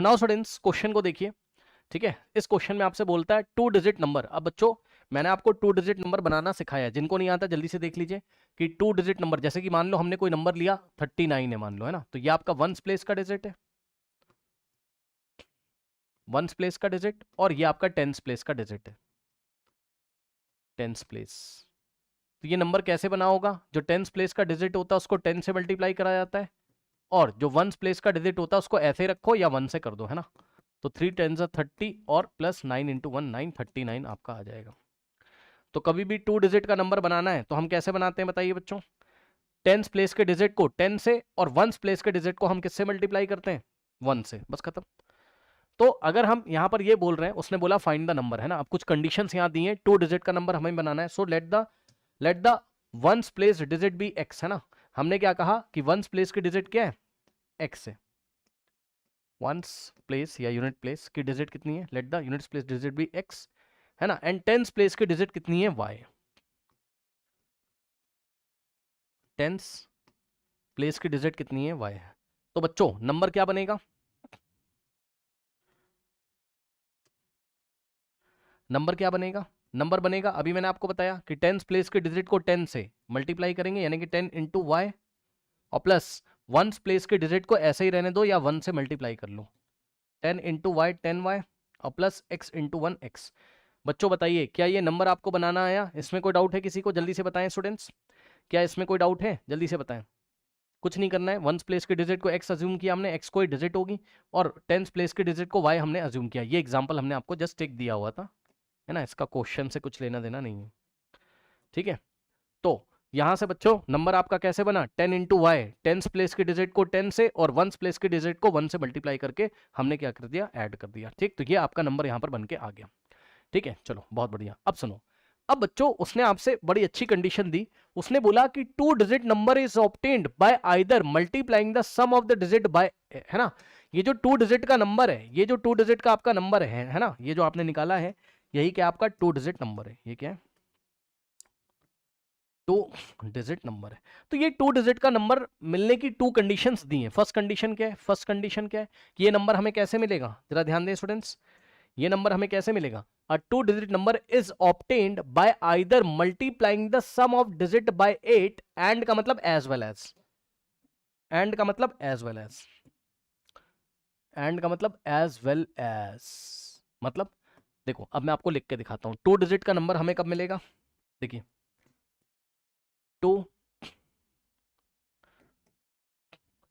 Now students question को देखिए, ठीक है। इस क्वेश्चन में आपसे बोलता है 2 डिजिट नंबर। अब बच्चों मैंने आपको 2 डिजिट नंबर बनाना सिखाया है, जिनको नहीं आता जल्दी से देख लीजिए कि 2 डिजिट नंबर, जैसे कि मान लो हमने कोई नंबर लिया 39 है मान लो, है ना, तो ये आपका वंस प्लेस का डिजिट है, वंस प्लेस का डिजिट, और ये आपका टेंस प्लेस का डिजिट है, टेंस प्लेस। तो ये नंबर कैसे बना होगा? जो टेंस प्लेस का डिजिट होता है उसको 10 से मल्टीप्लाई करा जाता है, और जो वंस प्लेस का डिजिट होता है उसको ऐसे रखो या 1 से कर दो, है ना। तो 3 टेंस 30 और प्लस 9 इंटू 1 9, 39 आपका आ जाएगा। तो कभी भी 2 डिजिट का नंबर बनाना है तो हम कैसे बनाते हैं बताइए बच्चों? टेंस प्लेस के डिजिट को 10 से और वंस प्लेस के डिजिट को हम किससे मल्टीप्लाई करते हैं? 1 से, बस खत्म। तो अगर हम यहां पर ये बोल रहे हैं, उसने बोला फाइंड द नंबर, है ना, अब कुछ कंडीशंस यहां दी हैं, 2 डिजिट का नंबर हमें बनाना है। So let the ones place digit be X, है ना। हमने क्या कहा कि वंस प्लेस की डिजिट क्या है? एक्स है। वंस प्लेस या यूनिट प्लेस की डिजिट कितनी है? Let the unit place digit be X, है ना। एंड टेंस प्लेस की डिजिट कितनी है? वाई। टेंस प्लेस की डिजिट कितनी है? वाई है। तो बच्चों नंबर क्या बनेगा? नंबर क्या बनेगा? नंबर बनेगा, अभी मैंने आपको बताया कि टेंस प्लेस के डिजिट को 10 से मल्टीप्लाई करेंगे, यानी कि 10 इंटू वाई, और प्लस वंस प्लेस के डिजिट को ऐसे ही रहने दो या 1 से मल्टीप्लाई कर लो, 10 इंटू वाई 10 वाई, और प्लस एक्स इंटू 1 एक्स। बच्चों बताइए क्या ये नंबर आपको बनाना आया? इसमें कोई डाउट है किसी को? जल्दी से बताएं स्टूडेंट्स, क्या इसमें कोई डाउट है? जल्दी से बताएं। कुछ नहीं करना है, वंस प्लेस के डिजिट को एक्स अज्यूम किया हमने, एक्स कोई डिजिट होगी, और टेंस प्लेस के डिजिट को वाई हमने अज्यूम किया। ये एग्जांपल हमने आपको जस्ट एक दिया हुआ था, है ना, इसका क्वेश्चन से कुछ लेना देना नहीं है, ठीक है। तो यहां से बच्चों नंबर आपका कैसे बना? 10 इंटू वाई, टेंस प्लेस के डिजिट को 10 से और वंस प्लेस के डिजिट को 1 से मल्टीप्लाई करके हमने क्या कर दिया? ऐड कर दिया, ठीक। तो ये आपका नंबर यहां पर बन के आ गया, ठीक है। चलो बहुत बढ़िया। अब सुनो, अब बच्चों उसने आपसे बड़ी अच्छी कंडीशन दी। उसने बोला कि 2 digit number is obtained by either multiplying the sum of the digit by, है ना। ये जो 2 डिजिट का नंबर है, ये जो 2 डिजिट का आपका नंबर है ना, ये जो आपने निकाला है, यही क्या आपका 2 डिजिट नंबर है। ये क्या है? 2 डिजिट नंबर है। तो ये 2 डिजिट का नंबर मिलने की 2 कंडीशंस दी हैं। फर्स्ट कंडीशन क्या है? फर्स्ट कंडीशन क्या है कि ये नंबर हमें कैसे मिलेगा? जरा ध्यान दें स्टूडेंट्स, ये नंबर हमें कैसे मिलेगा? A 2 digit number is obtained by either multiplying the sum of digit by 8 and का मतलब as well as, and का मतलब as well as, and का मतलब as well as, मतलब देखो अब मैं आपको लिख के दिखाता हूं 2 डिजिट का नंबर हमें कब मिलेगा। देखिए 2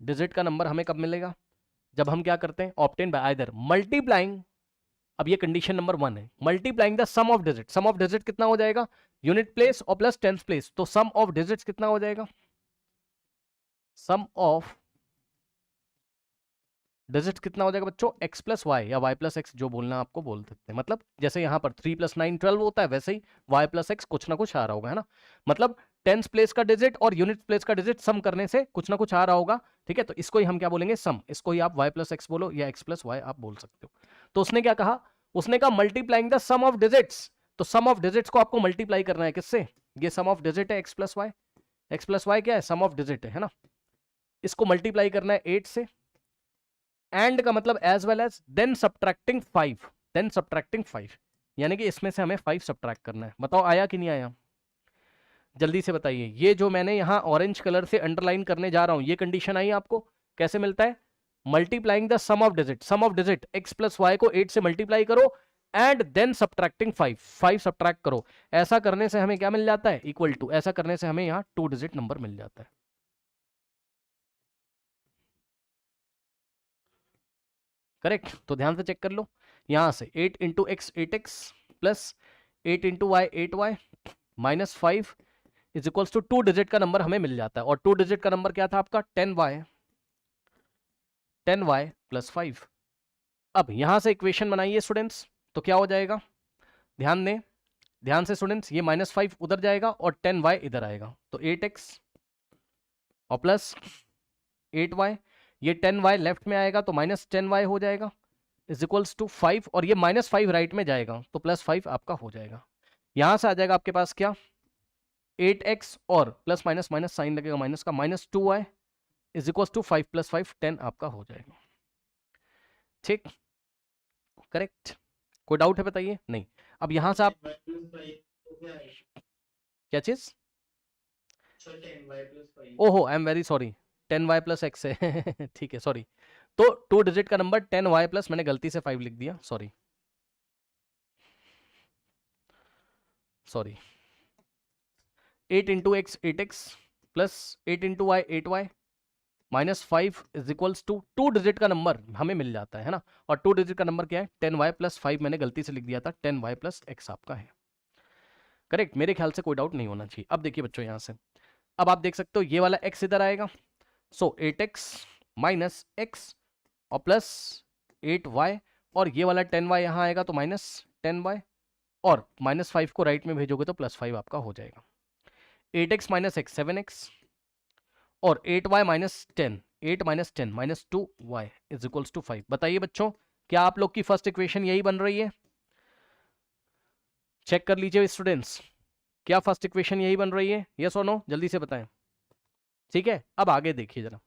डिजिट का नंबर हमें कब मिलेगा? जब हम क्या करते हैं? ऑब्टेन बाय आइदर मल्टीप्लाइंग, अब ये कंडीशन नंबर 1 है, multiplying the sum of digit. Sum of digit कितना हो जाएगा? यूनिट प्लेस और प्लस टेंस प्लेस, तो सम ऑफ डिजिट्स कितना हो जाएगा? सम ऑफ डिजिट कितना हो जाएगा बच्चों? x प्लस वाई या y प्लस एक्स, जो बोलना आपको बोल सकते हैं। मतलब जैसे यहां पर 3 + 9 12 होता है, वैसे ही y प्लस एक्स कुछ ना कुछ आ रहा होगा, है ना। मतलब टेंस प्लेस का डिजिट और यूनिट प्लेस का डिजिट सम करने से कुछ ना कुछ आ रहा होगा, ठीक है। तो इसको ही हम क्या बोलेंगे? सम। इसको ही आप y प्लस एक्स बोलो या x प्लस वाई आप बोल सकते हो। तो उसने क्या कहा? उसने कहा multiplying the sum of digits. तो सम ऑफ डिजिट्स को आपको मल्टीप्लाई करना है किससे? ये सम ऑफ डिजिट है x plus Y, X plus Y क्या है? सम ऑफ डिजिट है ना। इसको मल्टीप्लाई करना है 8 से, एंड का मतलब as well as, then subtracting 5, then subtracting 5, यानी कि इसमें से हमें 5 सब्ट्रैक्ट करना है। बताओ आया कि नहीं आया? जल्दी से बताइए। ये जो मैंने यहां ऑरेंज कलर से अंडरलाइन करने जा रहा हूं, ये कंडीशन आई आपको? कैसे मिलता है? Multiplying the sum of digit, sum of digit X plus Y को 8 से मल्टीप्लाई करो एंड देन सब्ट्रैक्टिंग 5, 5 सब्ट्रैक्ट करो। ऐसा करने से हमें क्या मिल जाता है? इक्वल टू, ऐसा करने से हमें यहां 2 डिजिट नंबर मिल जाता है। करेक्ट? तो ध्यान से चेक कर लो, यहां से 8 into X 8x plus 8 into Y 8y minus 5 is equals to 2 digit का नंबर हमें मिल जाता है। और 2 डिजिट का नंबर क्या था आपका? 10y plus 5। अब यहां से इक्वेशन बनाइए स्टूडेंट्स, तो क्या हो जाएगा? ध्यान दें, ध्यान से स्टूडेंट्स, ये -5 उधर जाएगा और 10y इधर आएगा, तो 8x और प्लस 8y, ये 10y लेफ्ट में आएगा तो -10y हो जाएगा इज इक्वल्स टू 5, और ये -5 राइट में जाएगा तो +5 आपका हो जाएगा। यहां से आ जाएगा आपके पास क्या? 8x और प्लस माइनस माइनस साइन लगेगा माइनस का, -2y इज इक्वल्स टू 5 + 5 10 आपका हो जाएगा। ठीक, करेक्ट। कोई डाउट है बताइए? नहीं। अब यहां से आप क्या चीज? ओहो, I am very sorry, 10y plus x है ठीक है, सॉरी। तो 2 डिजिट का नंबर 10y प्लस, मैंने गलती से 5 लिख दिया, sorry sorry. 8 into X 8x plus 8 into Y 8y minus 5 is equals to 2 digit का नंबर हमें मिल जाता है ना। और 2 डिजिट का नंबर क्या है? 10y प्लस 5, मैंने गलती से लिख दिया था, 10y प्लस एक्स आपका है। करेक्ट, मेरे ख्याल से कोई डाउट नहीं होना चाहिए। अब देखिए बच्चों, यहां से अब आप देख सकते हो ये वाला x इधर आएगा, सो 8x माइनस एक्स और प्लस 8y, और ये वाला 10y यहाँ आएगा तो माइनस 10y, और माइनस 5 को राइट में भेजोगे तो प्लस 5 आपका हो जाएगा। 8x माइनस एक्स 7x, और 8y minus 10, 8 minus 10 minus 2y is equals to 5। बताइए बच्चों, क्या आप लोग की फर्स्ट इक्वेशन यही बन रही है? चेक कर लीजिए स्टूडेंट्स, क्या फर्स्ट इक्वेशन यही बन रही है? यस और नो, जल्दी से बताएं। ठीक है, अब आगे देखिए जरा।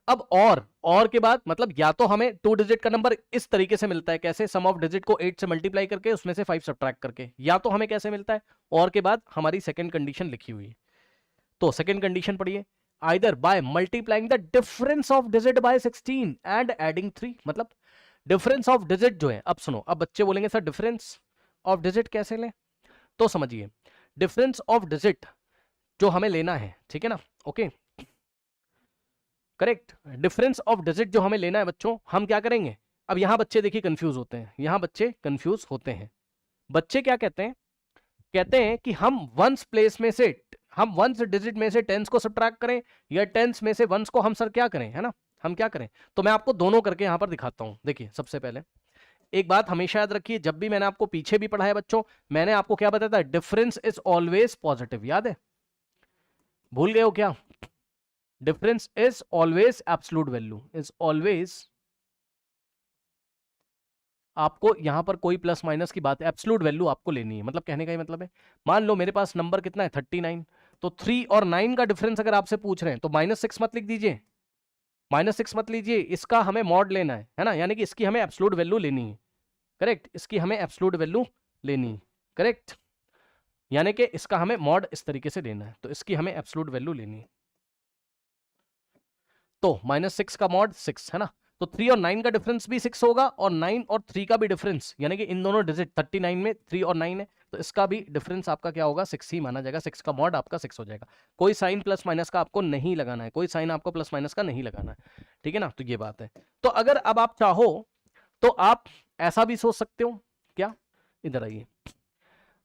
अब और के बाद मतलब या तो हमें 2 डिजिट का नंबर इस तरीके से मिलता है, कैसे? सम ऑफ डिजिट को 8 से मल्टीप्लाई करके उसमें से 5 सब्ट्रैक्ट करके, या तो हमें कैसे मिलता है? और के बाद हमारी सेकंड कंडीशन लिखी हुई है। तो सेकंड कंडीशन पढ़िए, either by multiplying the difference of digit bye 16 and adding 3। मतलब डिफरेंस ऑफ डिजिट जो है, अब सुनो, अब बच्चे बोलेंगे सर डिफरेंस ऑफ डिजिट कैसे लें? तो समझिए, डिफरेंस ऑफ डिजिट जो हमें लेना है, ठीक है ना, okay, correct, difference of digit जो हमें लेना है बच्चों, हम क्या करेंगे? अब यहां बच्चे देखिए कंफ्यूज होते हैं, यहां बच्चे कंफ्यूज होते हैं। बच्चे क्या कहते हैं? कहते हैं कि हम वंस प्लेस में से, हम वंस डिजिट में से टेंस को सब्ट्रैक्ट करें, या टेंस में से वंस को हम सर क्या करें, है ना, हम क्या करें? तो मैं आपको दोनों करके यहां पर दिखाता हूं। देखिए सबसे पहले एक बात हमेशा याद रखिए, जब भी मैंने आपको पीछे भी पढ़ा है बच्चों, मैंने आपको क्या बताया था? डिफरेंस इज ऑलवेज पॉजिटिव, याद है? भूल गए हो क्या? Difference is always absolute value, is always, आपको यहां पर कोई प्लस माइनस की बात है, एब्सोल्यूट वैल्यू आपको लेनी है। मतलब कहने का ही मतलब है, मान लो मेरे पास नंबर कितना है 39, तो 3 और 9 का डिफरेंस अगर आपसे पूछ रहे हैं तो -6 मत लिख दीजिए, -6 मत लीजिए, इसका हमें मॉड लेना है ना, यानी कि इसकी हमें एब्सोल्यूट वैल्यू लेनी है। करेक्ट, इसकी हमें एब्सोल्यूट वैल्यू लेनी है, करेक्ट, यानी कि इसका हमें मॉड इस तरीके से लेना है, तो इसकी हमें एब्सोल्यूट वैल्यू लेनी है। तो -6 का मॉड 6 है ना, तो 3 और 9 का डिफरेंस भी 6 होगा, और 9 और 3 का भी डिफरेंस, यानी कि इन दोनों डिजिट 39 में 3 और 9 है, तो इसका भी डिफरेंस आपका क्या होगा? 6 ही माना जाएगा, 6 का मॉड आपका 6 हो जाएगा। कोई साइन प्लस माइनस का आपको नहीं लगाना है, कोई साइन आपको प्लस माइनस का नहीं लगाना है, ठीक है ना, तो ये बात है। तो अगर अब आप चाहो तो आप ऐसा भी सोच सकते हो, क्या? इधर आइए,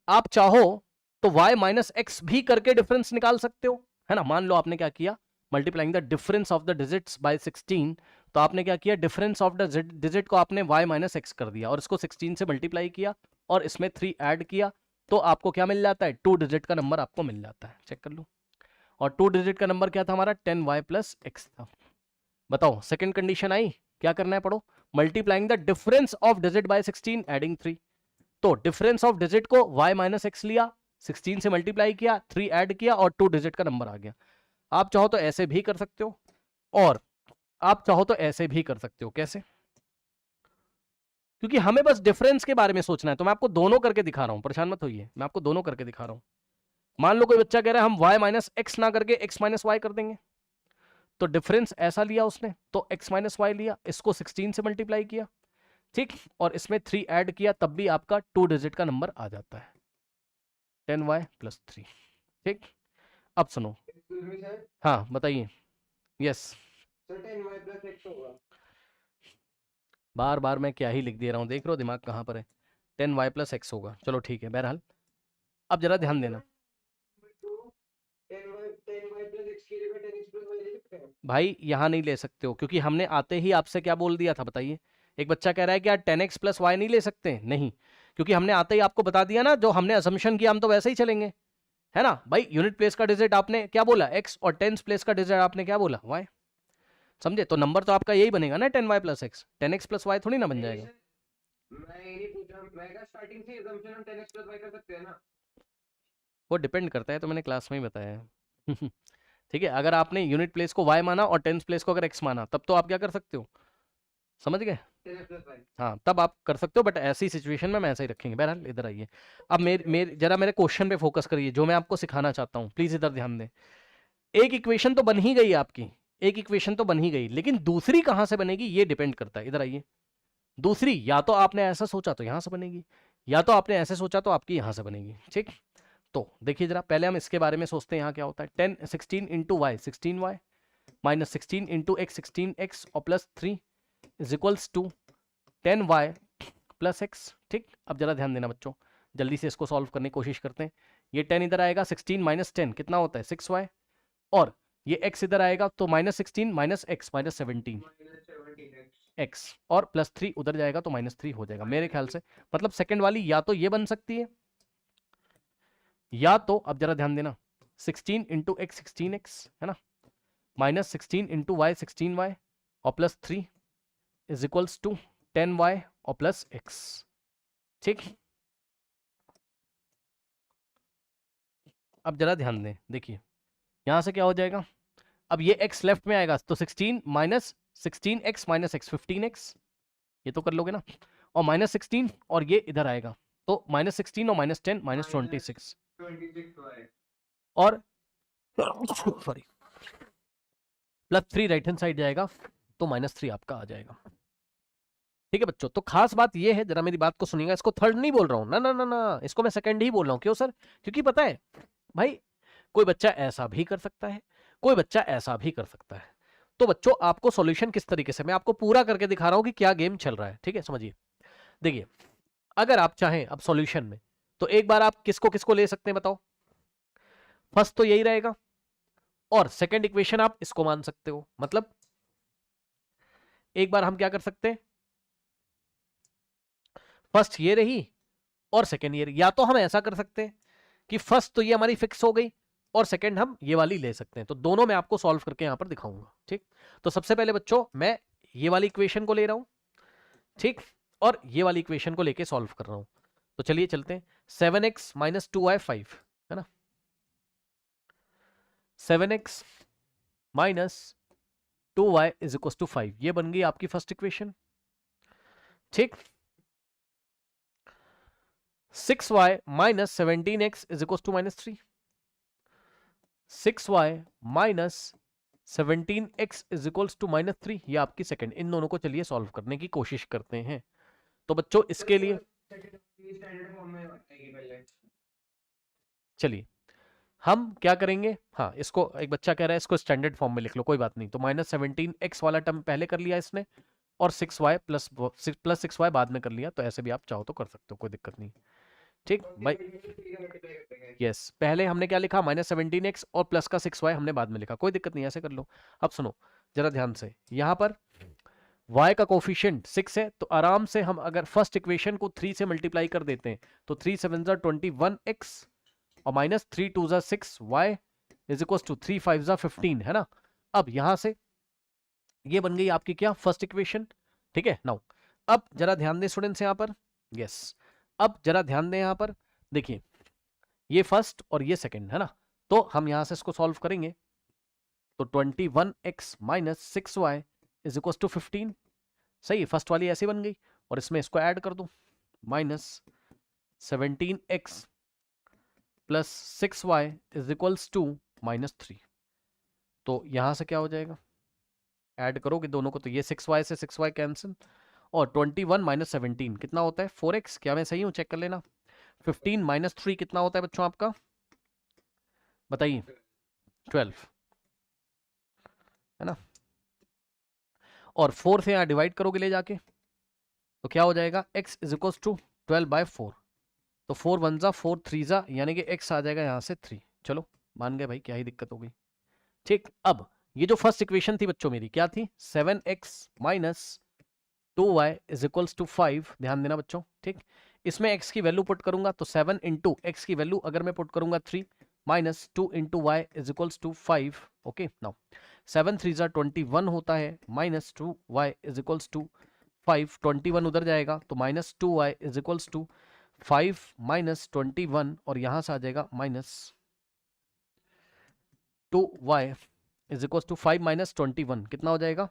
आप चाहो तो y माइनस एक्स भी करके डिफरेंस निकाल सकते हो, है ना। मान लो आपने क्या किया, multiplying the difference of the digits by 16, तो आपने क्या किया? डिफरेंस ऑफ द डिजिट को आपने y माइनस एक्स कर दिया, और इसको 16 से मल्टीप्लाई किया, और इसमें 3 ऐड किया, तो आपको क्या मिल जाता है? 2 डिजिट का नंबर आपको मिल जाता है। चेक कर लो, और 2 डिजिट का नंबर क्या था हमारा? 10y प्लस एक्स था। बताओ, सेकेंड कंडीशन आई, क्या करना है? पढ़ो, multiplying the difference of digit bye 16 adding 3। तो डिफरेंस ऑफ डिजिट को y माइनस एक्स लिया, 16 से मल्टीप्लाई किया, 3 ऐड किया, और 2 डिजिट का नंबर आ गया। आप चाहो तो ऐसे भी कर सकते हो, और आप चाहो तो ऐसे भी कर सकते हो। कैसे? क्योंकि हमें बस डिफरेंस के बारे में सोचना है, तो मैं आपको दोनों करके दिखा रहा हूं, परेशान मत होइए, मैं आपको दोनों करके दिखा रहा हूं। मान लो कोई बच्चा कह रहा है हम y माइनस एक्स ना करके x माइनस वाई कर देंगे, तो डिफरेंस ऐसा लिया उसने, तो x माइनस वाई लिया, इसको 16 से मल्टीप्लाई किया, ठीक, और इसमें 3 ऐड किया, तब भी आपका 2 डिजिट का नंबर आ जाता है, 10y प्लस 3। ठीक, अब सुनो, हाँ बताइए। यस, बार बार मैं क्या ही लिख दे रहा हूँ, देख रहे हो दिमाग कहाँ पर है। 10y प्लस एक्स होगा, चलो ठीक है, बहरहाल अब जरा ध्यान देना भाई, यहाँ नहीं ले सकते हो, क्योंकि हमने आते ही आपसे क्या बोल दिया था बताइए। एक बच्चा कह रहा है कि यार 10x प्लस वाई नहीं ले सकते, नहीं, क्योंकि हमने आते ही आपको बता दिया ना, जो हमने असम्पशन किया हम तो वैसे ही चलेंगे, है ना भाई। यूनिट प्लेस का डिजिट आपने क्या बोला? x, और टेंस प्लेस का डिजिट आपने क्या बोला? y, समझे? तो नंबर तो आपका यही बनेगा ना, 10y plus x, 10x plus Y थोड़ी ना बन जाएगा। मैं ये नहीं पूछ रहा, मैं क्या स्टार्टिंग से assumption हम 10x प्लस y कर सकते हैं ना, वो डिपेंड करता है, तो मैंने क्लास में ही बताया है ठीक है, अगर आपने यूनिट प्लेस को y माना और टेंस प्लेस को अगर x माना, तब तो आप क्या कर सकते हो? समझ गए? हाँ, तब आप कर सकते हो, बट ऐसी सिचुएशन में हम ऐसे ही रखेंगे। बहरहाल इधर आइए, अब मेरे जरा मेरे क्वेश्चन पे फोकस करिए, जो मैं आपको सिखाना चाहता हूँ, प्लीज इधर ध्यान दें। एक इक्वेशन तो बन ही गई आपकी, एक इक्वेशन तो बन ही गई, लेकिन दूसरी कहां से बनेगी ये डिपेंड करता है। इधर आइए, दूसरी या तो आपने ऐसा सोचा तो यहां से बनेगी, या तो आपने ऐसे सोचा तो आपकी यहां से बनेगी। ठीक, तो देखिए जरा, पहले हम इसके बारे में सोचते हैं। यहाँ क्या होता है, 16 into Y 16y minus 16 into X 16x और plus 3 is equals to 10y plus X. ठीक, अब जरा ध्यान देना बच्चों, जल्दी से इसको सॉल्व करने की कोशिश करते हैं। ये 10 इधर आएगा, 16 माइनस 10 कितना होता है 6y, और ये x इधर आएगा तो minus 16 minus x minus 17 x, और प्लस 3 उधर जाएगा तो माइनस 3 हो जाएगा मेरे ख्याल से। मतलब सेकंड वाली या तो ये बन सकती है, या तो, अब जरा ध्यान देना, 16 इंटू एक्स 16x है ना, माइनस 16 इंटू वाई 16y और plus 3 is equals to 10y और प्लस x। ठीक, अब जरा ध्यान दें, देखिए यहां से क्या हो जाएगा, अब ये x लेफ्ट में आएगा तो 16 minus 16x minus x 15x, ये तो कर लोगे ना, और माइनस 16 और ये इधर आएगा तो माइनस 16 और माइनस 10 माइनस 26 और sorry plus 3 right hand side जाएगा तो माइनस 3 आपका आ जाएगा। ठीक है बच्चों, तो खास बात ये है, जरा मेरी बात को सुनिएगा, इसको थर्ड नहीं बोल रहा हूं, ना ना ना ना, इसको मैं सेकंड ही बोल रहा हूं। क्यों सर? क्योंकि पता है भाई, कोई बच्चा ऐसा भी कर सकता है, कोई बच्चा ऐसा भी कर सकता है। तो बच्चों आपको सॉल्यूशन किस तरीके से, मैं आपको पूरा करके दिखा रहा हूं कि क्या गेम चल रहा है। ठीक है, समझिए, देखिए अगर आप चाहें अब सॉल्यूशन में, तो एक बार आप किसको किसको ले सकते हैं बताओ? फर्स्ट तो यही रहेगा, और सेकंड इक्वेशन आप इसको मान सकते हो। मतलब एक बार हम क्या कर सकते हैं, फर्स्ट ये रही और सेकंड ये रही, या तो हम ऐसा कर सकते हैं कि फर्स्ट तो ये हमारी फिक्स हो गई और सेकंड हम ये वाली ले सकते हैं। तो दोनों मैं आपको सॉल्व करके यहां पर दिखाऊंगा। ठीक, तो सबसे पहले बच्चों मैं ये वाली इक्वेशन को ले रहा हूं, ठीक, और ये वाली इक्वेशन को लेके सॉल्व कर रहा हूं। तो चलिए चलते हैं, 7x माइनस 2y 5 है ना, 7x minus 2y is equal to 5, ये बन गई आपकी फर्स्ट इक्वेशन। ठीक, 6y minus 17x is equal to minus 3, 6y minus 17x is equals to minus 3, ये आपकी सेकंड। इन दोनों को चलिए सॉल्व करने की कोशिश करते हैं। तो बच्चों इसके लिए चलिए हम क्या करेंगे, हाँ इसको, एक बच्चा कह रहा है इसको स्टैंडर्ड फॉर्म में लिख लो, कोई बात नहीं। तो माइनस 17x वाला टर्म पहले कर लिया इसने, और 6y प्लस 6y बाद में कर लिया। तो ऐसे भी आप चाहो तो कर सकते हो, कोई दिक्कत नहीं। ठीक भाई, यस, पहले हमने क्या लिखा, माइनस 17x और प्लस का 6y हमने बाद में लिखा, कोई दिक्कत नहीं, ऐसे कर लो। अब सुनो जरा ध्यान से, यहां पर y का कोफिशिएंट 6 है, तो आराम से हम अगर फर्स्ट इक्वेशन को 3 से मल्टीप्लाई कर देते हैं तो 3 7 21x और minus 3 2 6y is equal to 3 5 15 है ना। अब यहां से ये बन गई आपकी क्या, फर्स्ट इक्वेशन। ठीक है, नाउ अब जरा ध्यान दें स्टूडेंट्स यहां पर, यस, अब जरा ध्यान दें यहां पर, देखिए ये फर्स्ट और ये सेकंड है ना, तो हम यहां से इसको सॉल्व करेंगे। तो 21x minus 6y is equal to 15, सही है, फर्स्ट वाली ऐसे बन गई, और इसमें इसको ऐड कर दो, minus 17x plus 6y is equals to minus 3। तो यहां से क्या हो जाएगा, ऐड करोगे दोनों को तो ये 6y से 6y कैंसिल, और 21 माइनस 17 कितना होता है 4x, क्या मैं सही हूं, चेक कर लेना। 15 माइनस 3 कितना होता है बच्चों आपका, बताइए, 12 है ना, और 4 से यहां डिवाइड करोगे ले जाके, तो क्या हो जाएगा, x इज इक्वल टू 12/4। तो 4 1 जा 4 3 जा, यानी कि x आ जाएगा यहां से 3। चलो मान गए भाई, क्या ही दिक्कत हो गई। ठीक, अब ये जो फर्स्ट इक्वेशन थी बच्चों मेरी क्या थी, 7x minus 2y is equals to 5, ध्यान देना बच्चों। ठीक, इसमें x की वैल्यू पुट करूंगा तो 7 इंटू एक्स की वैल्यू अगर मैं पुट करूंगा 3 minus 2 into Y is equals to 5। Okay, now 7 3 21 होता है, minus 2y is equals to 5, 21 उधर जाएगा तो minus 2y is equals to 5 minus 21, और यहां से आ जाएगा minus 2y is equals to 5 minus 21 कितना हो जाएगा,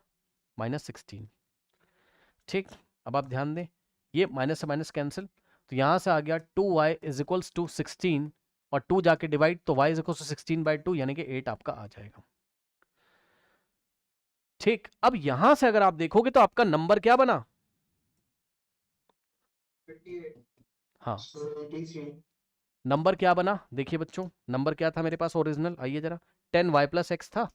माइनस 16। ठीक, अब आप ध्यान दें, ये माइनस से माइनस कैंसिल, तो यहां से आ गया 2y इज इक्वल्स टू 16 और 2 जाके डिवाइड, तो y इज इक्वल्स टू 16/2 यानी कि 8 आपका आ जाएगा। ठीक, अब यहां से अगर आप देखोगे तो आपका नंबर क्या बना, हाँ नंबर क्या बना, देखिए बच्चों नंबर क्या था मेरे पास ओरिजिनल, आइए जरा 10y प्लस एक्स था,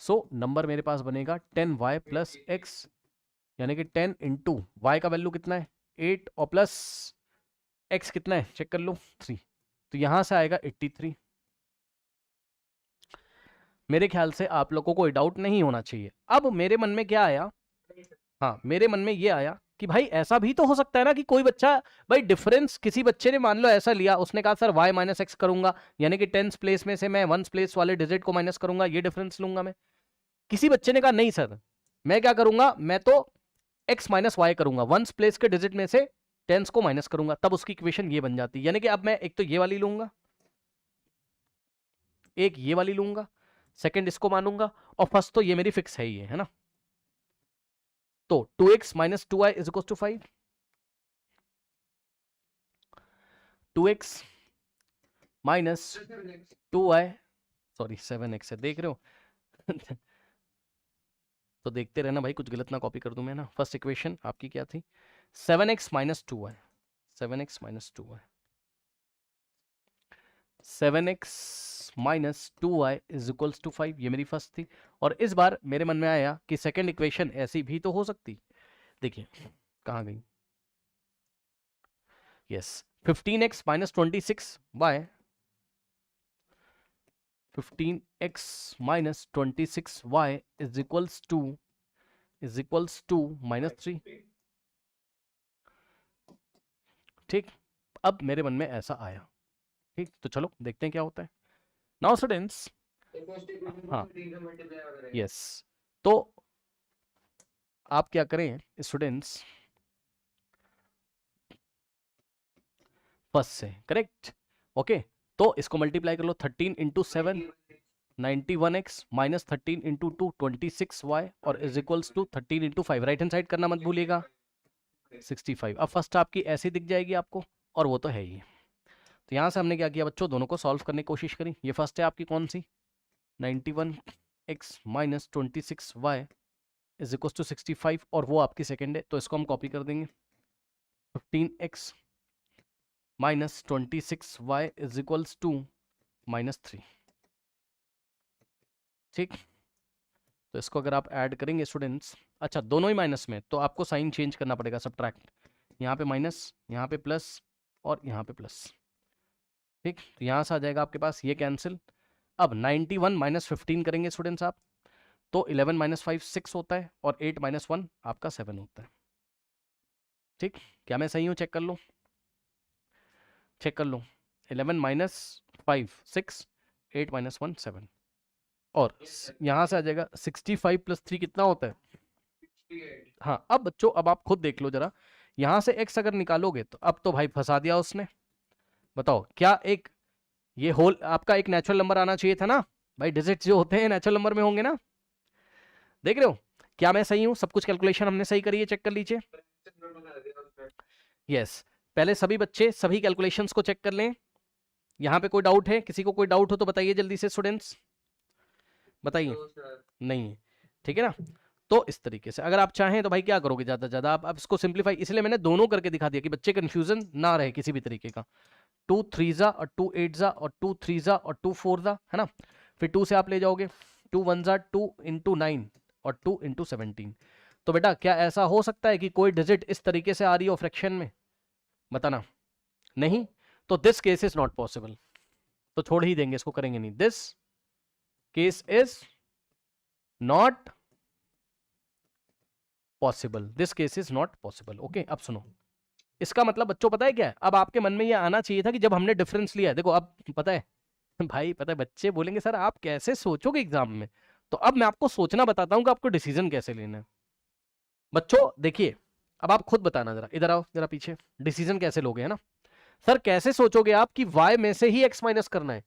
सो नंबर मेरे पास बनेगा 10y प्लस एक्स, यानी कि 10 इंटू वाई का वैल्यू कितना है 8 और प्लस x कितना है चेक कर लो 3, तो यहां से आएगा 83। मेरे ख्याल से आप लोगों को कोई डाउट नहीं होना चाहिए। अब मेरे मन में क्या आया, हाँ मेरे मन में ये आया कि भाई ऐसा भी तो हो सकता है ना कि कोई बच्चा, भाई डिफरेंस किसी बच्चे ने मान लो ऐसा लिया, उसने कहा सर y माइनस एक्स करूंगा, यानी कि 10th प्लेस में से मैं 1st प्लेस वाले डिजिट को माइनस करूंगा, ये डिफरेंस लूंगा मैं। किसी बच्चे ने कहा नहीं सर मैं क्या करूंगा, मैं तो x माइनस वाई करूंगा, 1st प्लेस के डिजिट में से 10th को माइनस करूंगा, तब उसकी इक्वेशन ये बन जाती है। यानी कि अब मैं एक तो ये वाली लूंगा, एक ये वाली लूंगा, सेकंड इसको मानूंगा, और फर्स्ट तो ये मेरी फिक्स है ही है ना। तो 2x minus 2y is equal to 5, 2x minus 2y, sorry 7x है, देख रहे हो तो देखते रहना भाई, कुछ गलत ना कॉपी कर दूं मैं ना। फर्स्ट इक्वेशन आपकी क्या थी, 7x minus 2y, 7x minus 2y, 7x minus 2y is equals to 5, ये मेरी फर्स्ट थी। और इस बार मेरे मन में आया कि सेकंड इक्वेशन ऐसी भी तो हो सकती, देखिए कहाँ गई, yes 15x minus 26y, 15x minus 26y is equals to minus 3। ठीक, अब मेरे मन में ऐसा आया, ठीक तो चलो देखते हैं क्या होता है। नाउ स्टूडेंट्स, हाँ यस, तो आप क्या करें स्टूडेंट्स, फर्स्ट से करेक्ट, ओके तो इसको मल्टीप्लाई कर लो, 13 into 7 91x minus 13 into 2 26y और is equals to 13 into 5, right hand side करना मत भूलिएगा 65। अब फर्स्ट आपकी ऐसी दिख जाएगी आपको, और वो तो है ही। तो यहाँ से हमने क्या किया बच्चों, दोनों को सॉल्व करने की कोशिश करी। ये फर्स्ट है आपकी कौन सी, 91x minus 26y is equal to 65, और वो आपकी सेकेंड है, तो इसको हम कॉपी कर देंगे, 15x minus 26y is equals to minus 3। ठीक, तो इसको अगर आप ऐड करेंगे स्टूडेंट्स, अच्छा दोनों ही माइनस में, तो आपको साइन चेंज करना पड़ेगा, सब्ट्रैक्ट, यहाँ पे माइनस, यहाँ पे प्लस और यहाँ पे प्लस। ठीक, तो यहाँ से आ जाएगा आपके पास ये कैंसिल। अब 91 माइनस 15 करेंगे स्टूडेंट्स आप, तो 11 माइनस 5 6 होता है, और 8 माइनस 1 आपका 7 होता है। ठीक, क्या मैं सही हूँ, चेक कर लो, चेक कर लो, 11 माइनस 5 6, 8 माइनस 1 7, और यहाँ से आ जाएगा 65 प्लस 3 कितना होता है, हाँ। अब बच्चों अब आप खुद देख लो जरा, यहाँ से x अगर निकालोगे तो अब तो भाई फंसा दिया उसने, बताओ क्या एक ये होल आपका एक नेचुरल नंबर आना चाहिए था ना भाई, डिजिट जो होते हैं नेचुरल नंबर में होंगे ना, देख रहे हो क्या मैं सही हूँ, सब कुछ कैलकुलेशन हमने सही करी है, चेक कर लीजिए। यस, पहले सभी बच्चे सभी कैलकुलेशंस को चेक कर लें। यहाँ पे कोई डाउट है, किसी को कोई डाउट हो तो बताइए जल्दी से स्टूडेंट्स, बताइए, नहीं ठीक है ना। तो इस तरीके से अगर आप चाहें तो भाई क्या करोगे, ज्यादा से ज्यादा आप इसको सिंप्लीफाई, इसलिए मैंने दोनों करके दिखा दिया कि बच्चे कंफ्यूजन ना रहे किसी भी तरीके का। 2 3 जा और 2 8 जा और 2 3 जा और 2 4 जा, है ना, फिर 2 से आप ले जाओगे, 2 1 जा 2 इंटू 9 और 2 इंटू 17। तो बेटा क्या ऐसा हो सकता है कि कोई डिजिट इस तरीके से आ रही हो फ्रैक्शन में, बताना, नहीं, तो this case is not possible, तो छोड़ ही देंगे इसको, करेंगे नहीं, this case is not possible, this case is not possible. Okay, अब सुनो, इसका मतलब बच्चों पता है क्या है, अब आपके मन में ये आना चाहिए था कि जब हमने डिफरेंस लिया, देखो अब पता है भाई, पता है बच्चे बोलेंगे सर आप कैसे सोचोगे एग्जाम में, तो अब मैं आपको सोचना बताता हूं कि आपको डिसीजन कैसे लेना है। बच्चों देखिए, अब आप खुद बताना, जरा इधर आओ, जरा पीछे, डिसीजन कैसे लोगे, है ना सर, कैसे सोचोगे आप कि y में से ही x माइनस करना है।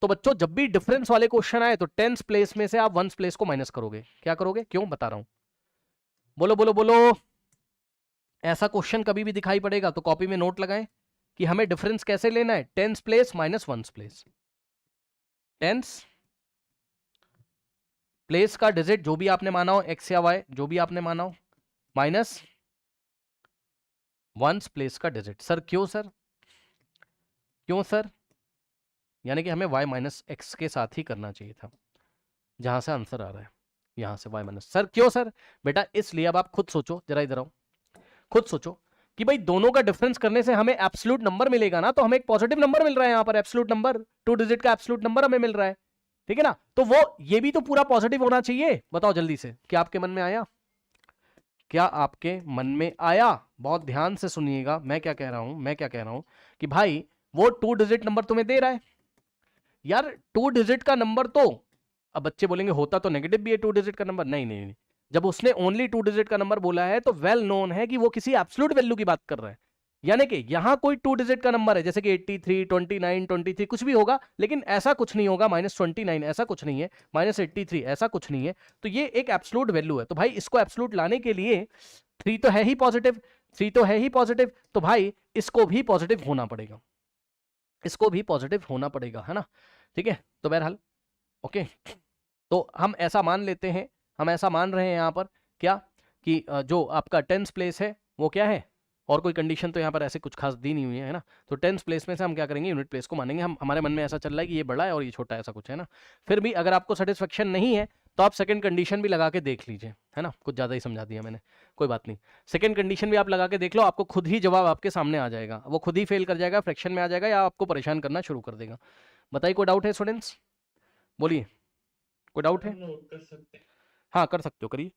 तो बच्चों जब भी डिफरेंस वाले क्वेश्चन आए तो 10th प्लेस में से आप 1st प्लेस को माइनस करोगे, क्या करोगे, क्यों बता रहा हूं, बोलो बोलो बोलो। ऐसा क्वेश्चन कभी भी दिखाई पड़ेगा तो कॉपी में नोट लगाएं कि हमें डिफरेंस कैसे लेना है, tens place minus ones place. Tens place का डिजिट जो भी आपने माना हो, एक्स या वाई जो भी आपने माना हो, माइनस वंस प्लेस का डिजिट। सर क्यों सर, क्यों सर? यानी कि हमें y माइनस एक्स के साथ ही करना चाहिए था, जहां से आंसर आ रहा है यहां से y माइनस। सर क्यों सर? बेटा इसलिए, अब आप खुद सोचो, जरा इधर आओ, खुद सोचो कि भाई दोनों का डिफरेंस करने से हमें एब्सोल्यूट नंबर मिलेगा ना, तो हमें एक पॉजिटिव नंबर मिल रहा है यहां पर, एब्सोल्यूट नंबर, 2 डिजिट का एब्सोल्यूट नंबर हमें मिल रहा है, ठीक है ना? तो वो ये भी तो पूरा पॉजिटिव होना चाहिए। बताओ जल्दी से, क्या आपके मन में आया? क्या आपके मन में आया? बहुत ध्यान से सुनिएगा मैं क्या कह रहा हूं, मैं क्या कह रहा हूं कि भाई वो 2 डिजिट नंबर तुम्हें दे रहा है यार, 2 डिजिट का नंबर तो, अब बच्चे बोलेंगे होता तो नेगेटिव भी है 2 डिजिट का नंबर, नहीं नहीं नहीं, जब उसने ओनली 2 डिजिट का नंबर बोला है तो वेल नोन है कि वो किसी एब्सोल्यूट वैल्यू की बात कर रहा है। यानी कि यहां कोई 2 डिजिट का नंबर है जैसे कि 83, 29, 23 कुछ भी होगा, लेकिन ऐसा कुछ नहीं होगा -29, ऐसा कुछ नहीं है, -83 ऐसा कुछ नहीं है, तो ये एक एब्सोल्यूट वैल्यू है। तो भाई इसको एब्सोल्यूट लाने के लिए 3 तो है ही पॉजिटिव, 3 तो है ही पॉजिटिव, तो भाई इसको भी पॉजिटिव होना पड़ेगा, इसको भी पॉजिटिव होना पड़ेगा, है ना? ठीक है, तो बहरहाल ओके, तो हम ऐसा मान लेते हैं, हम ऐसा मान रहे हैं यहाँ पर क्या कि जो आपका टेंस प्लेस है वो क्या है, और कोई कंडीशन तो यहाँ पर ऐसे कुछ खास दी नहीं हुई है ना, तो टेंस प्लेस में से हम क्या करेंगे, यूनिट प्लेस को मानेंगे। हम हमारे मन में ऐसा चल रहा है कि ये बड़ा है और ये छोटा है, ऐसा कुछ है ना। फिर भी अगर आपको सेटिस्फेक्शन नहीं है तो आप सेकंड कंडीशन भी लगा के देख लीजिए, है ना, कुछ ज़्यादा ही समझा दिया मैंने, कोई बात नहीं। सेकंड कंडीशन भी आप लगा के देख लो, आपको खुद ही जवाब आपके सामने आ जाएगा, वो खुद ही फेल कर जाएगा, फ्रैक्शन में आ जाएगा या आपको परेशान करना शुरू कर देगा। बताइए कोई डाउट है स्टूडेंट्स, बोलिए कोई डाउट है? नोट कर सकते हैं। हाँ कर सकते हो, करिए।